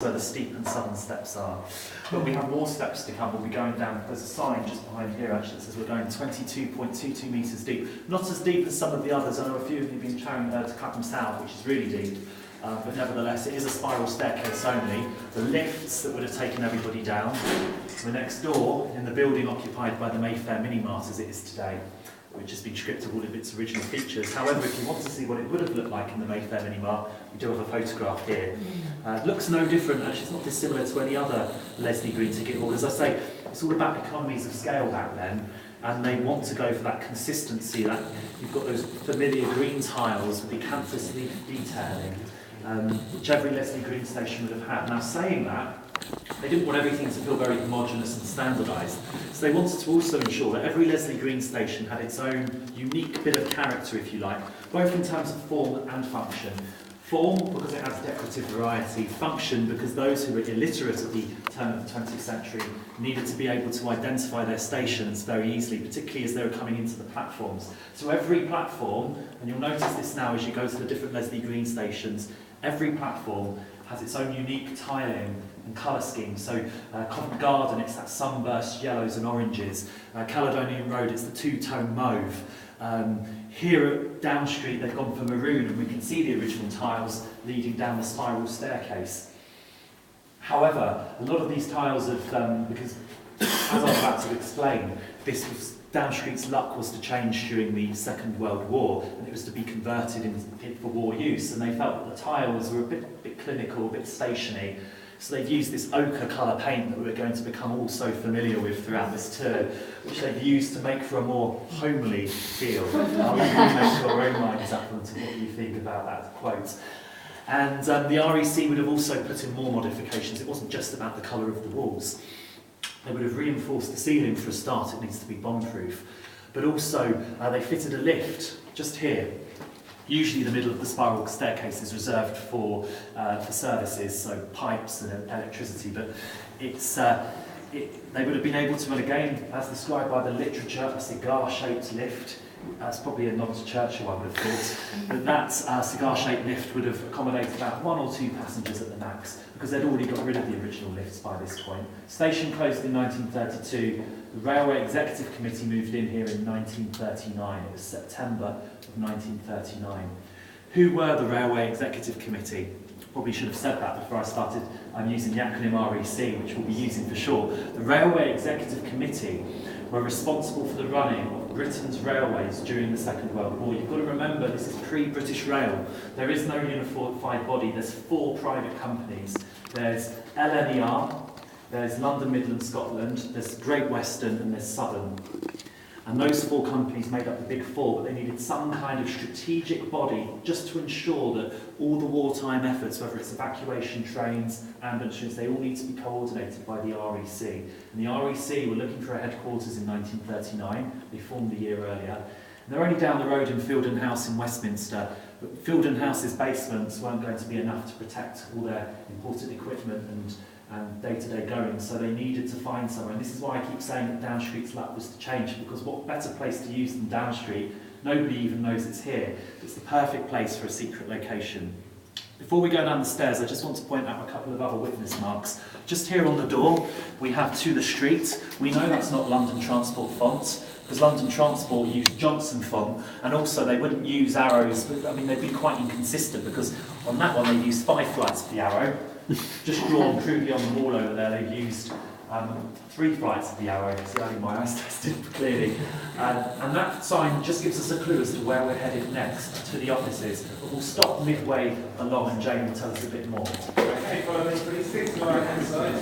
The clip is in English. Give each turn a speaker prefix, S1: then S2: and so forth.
S1: where the steep and southern steps are. But we have more steps to come. We'll be going down, there's a sign just behind here actually that says we're going 22.22 metres deep. Not as deep as some of the others. I know a few of you have been shown to Clapham South, which is really deep. But nevertheless, it is a spiral staircase only. The lifts that would have taken everybody down were next door in the building occupied by the Mayfair Mini Mart as it is today, which has been stripped of all of its original features. However, if you want to see what it would have looked like in the Mayfair Mini Mart, we do have a photograph here. It looks no different, actually it's not dissimilar to any other Leslie Green ticket hall. As I say, it's all about economies of scale back then, and they want to go for that consistency, that you've got those familiar green tiles with the acanthus leaf detailing, which every Leslie Green station would have had. Now saying that, they didn't want everything to feel very homogenous and standardised, so they wanted to also ensure that every Leslie Green station had its own unique bit of character, if you like, both in terms of form and function. Form, because it has decorative variety. Function, because those who were illiterate at the turn of the 20th century needed to be able to identify their stations very easily, particularly as they were coming into the platforms. So every platform, and you'll notice this now as you go to the different Leslie Green stations, every platform has its own unique tiling and colour scheme. So Covent Garden, it's that sunburst yellows and oranges. Caledonian Road, it's the two-tone mauve. Here at Down Street, they've gone for maroon, and we can see the original tiles leading down the spiral staircase. However, a lot of these tiles have, because as I'm about to explain, this was Down Street's luck was to change during the Second World War, and it was to be converted for war use, and they felt that the tiles were a bit clinical, a bit stationary. So they've used this ochre colour paint that we're going to become all so familiar with throughout this tour, which they've used to make for a more homely feel. I'll leave you to make your own minds up onto what you think about that quote. And the REC would have also put in more modifications. It wasn't just about the colour of the walls. They would have reinforced the ceiling for a start, it needs to be bomb-proof. But also they fitted a lift just here. Usually the middle of the spiral staircase is reserved for services, so pipes and electricity, but it's, they would have been able to, and again, as described by the literature, a cigar-shaped lift. That's probably a nod to Churchill, I would have thought. But that cigar-shaped lift would have accommodated about 1 or 2 passengers at the max, because they'd already got rid of the original lifts by this point. Station closed in 1932. The Railway Executive Committee moved in here in 1939. It was September of 1939. Who were the Railway Executive Committee? Probably should have said that before I started. I'm using the acronym REC, which we'll be using for sure. The Railway Executive Committee were responsible for the running of Britain's railways during the Second World War. You've got to remember, this is pre-British Rail. There is no unified body. There's 4 private companies. There's LNER, there's London Midland Scotland, there's Great Western, and there's Southern. And those 4 companies made up the big 4, but they needed some kind of strategic body just to ensure that all the wartime efforts, whether it's evacuation trains, ambulances, they all need to be coordinated by the REC. And the REC were looking for a headquarters in 1939. They formed a year earlier. And they're only down the road in Fielden House in Westminster, but Fielden House's basements weren't going to be enough to protect all their important equipment and day-to-day going, so they needed to find somewhere. And this is why I keep saying that Down Street's luck was to change, because what better place to use than Down Street? Nobody even knows it's here. It's the perfect place for a secret location. Before we go down the stairs, I just want to point out a couple of other witness marks. Just here on the door, we have "To the Street." We know that's not London Transport font, because London Transport used Johnson font, and also they wouldn't use arrows. I mean, they'd be quite inconsistent, because on that one they used 5 flights of the arrow. Just drawn crudely on the wall over there, they've used 3 flights of the arrow. See, only my eyes tested clearly. And that sign just gives us a clue as to where we're headed next, to the offices. But we'll stop midway along and Jane will tell us a bit more.
S2: Okay, follow me please. 6 to the right hand side.